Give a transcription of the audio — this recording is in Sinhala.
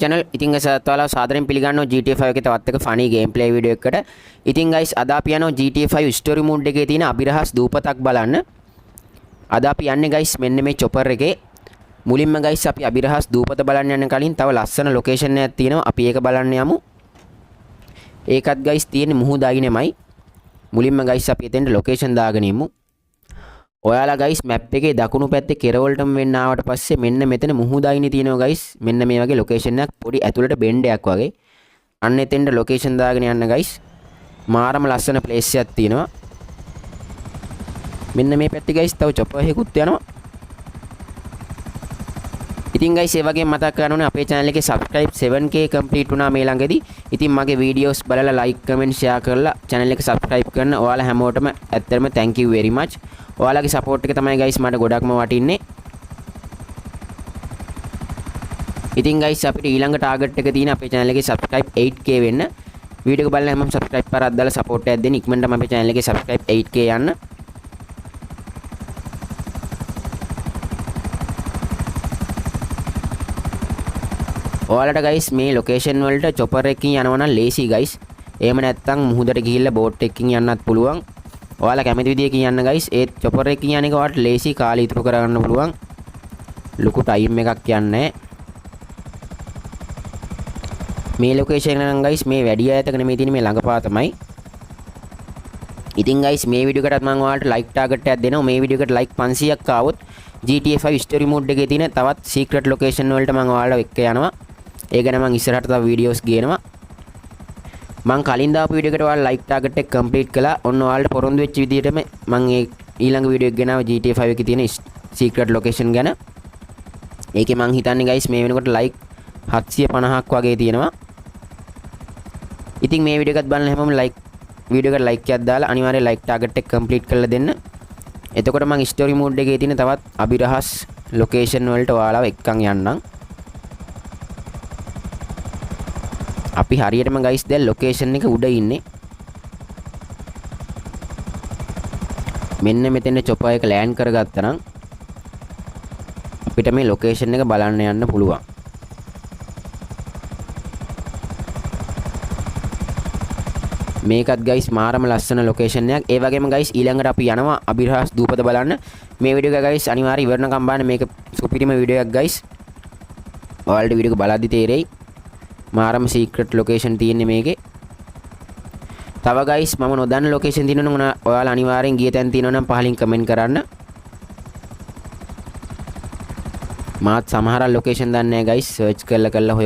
channel ඉතින් guys ඔයාලා සාදරයෙන් පිළිගන්නවා GTA 5 එකේ තවත් එක funny gameplay video එකකට. ඉතින් guys අද අපි යනවා GTA 5 story mode එකේ තියෙන අබිරහස් දූපතක් බලන්න. අද අපි යන්නේ guys මෙන්න මේ chopper එකේ. මුලින්ම guys අපි අබිරහස් දූපත බලන්න යන කලින් තව ලස්සන location එකක් තියෙනවා. අපි ඒක බලන්න යමු. ඒකත් guys තියෙන්නේ මුහුද අයිනෙමයි. මුලින්ම guys අපි එතෙන්ට location දාගෙන ඉමු. ඔයාලා guys map එකේ දකුණු පැත්තේ කෙරවලටම වෙන්න ආවට පස්සේ මෙන්න මෙතන මුහුදයිනේ තියෙනවා guys මෙන්න මේ වගේ location එකක් පොඩි ඇතුළට බෙන්ඩ් එකක් වගේ අන්න එතෙන්ට location දාගෙන යන්න guys මාරම ලස්සන place එකක් තියෙනවා මෙන්න මේ පැත්තේ guys තව chopper එකකුත් යනවා ඉතින් guys ඒ වගේම මතක් කරන්න ඕනේ අපේ channel එකේ subscribe 7k complete වුණා මේ ළඟදී ඉතින් මගේ videos බලලා like comment share කරලා channel එක subscribe කරන ඔයාලා හැමෝටම ඇත්තටම thank you very much ඔයාලගේ support එක තමයි guys මට ගොඩක්ම වටින්නේ. ඉතින් guys අපිට ඊළඟ target එක තියෙන අපේ channel එකේ subscribe 8k වෙන්න. වීඩියෝ එක බලලා හැමෝම subscribe කරලා දාලා support එකක් දෙන්න. ඉක්මනටම අපේ channel එකේ subscribe 8k යන්න. ඔයාලට guys මේ location වලට chopper එකකින් යනවා නම් ලේසි guys. එහෙම නැත්නම් මුහුදට ගිහිල්ලා boat එකකින් යන්නත් පුළුවන්. ඔයාලා කැමති විදියකින් යන්න guys ඒ chopper එකකින් යන එක ඔයාලට ලේසි කාලය ඉතුරු කරගන්න පුළුවන් ලොකු ටයිම් එකක් යන්නේ මේ ලොකේෂන් එක නම් guys මේ වැඩි ඈතක නෙමෙයි තියෙන්නේ මේ ළඟපා තමයි ඉතින් guys මේ වීඩියෝ එකටත් මම ඔයාලට like target එකක් දෙනවා මේ වීඩියෝ එකට like 500ක් ආවොත් GTA 5 story mode එකේ තියෙන තවත් secret location වලට මම ඔයාලට එක්ක යනවා ඒ ගැන මම ඉස්සරහට තව videos ගේනවා මං කලින් දාපු වීඩියෝ එකට ඔයාලා like target එක complete කළා. ඔන්න ඔයාලට පොරොන්දු වෙච්ච විදිහටම මං ඒ ඊළඟ වීඩියෝ එක ගෙනාවා GTA 5 එකේ තියෙන secret location ගැන. ඒකේ මං හිතන්නේ guys මේ වෙනකොට like 750ක් වගේ තියෙනවා. ඉතින් මේ වීඩියෝ එකත් බලන්න හැමෝම like වීඩියෝ එකට like එකක් දාලා අනිවාර්යයෙන් like target එක complete කරලා දෙන්න. එතකොට මං story mode එකේ තියෙන තවත් අබිරහස් location වලට ඔයාලව එක්කන් යන්නම්. අපි හරියටම guys දැන් location එක උඩ ඉන්නේ මෙන්න මෙතන chopper එක land කරගත්තා නම් අපිට මේ location එක බලන්න යන්න පුළුවන් මේකත් guys මාරම ලස්සන location එකක් ඒ වගේම guys ඊළඟට අපි යනවා අබිරහස් දූපත බලන්න මේ වීඩියෝ එක guys අනිවාර්යයෙන් ඉවරනකම් බලන්න මේක සුපිරිම වීඩියෝ එකක් guys ඔයාලට වීඩියෝ එක බලද්දි තේරෙයි මාරම secret location තියෙන්නේ මේකේ. තව guys මම නොදන්න location තියෙනවා නම් ඔයාලා අනිවාර්යෙන් ගිය තැන් තියෙනවා නම් පහලින් comment කරන්න. මාත් සමහර location දන්නේ නැහැ guys search කරලා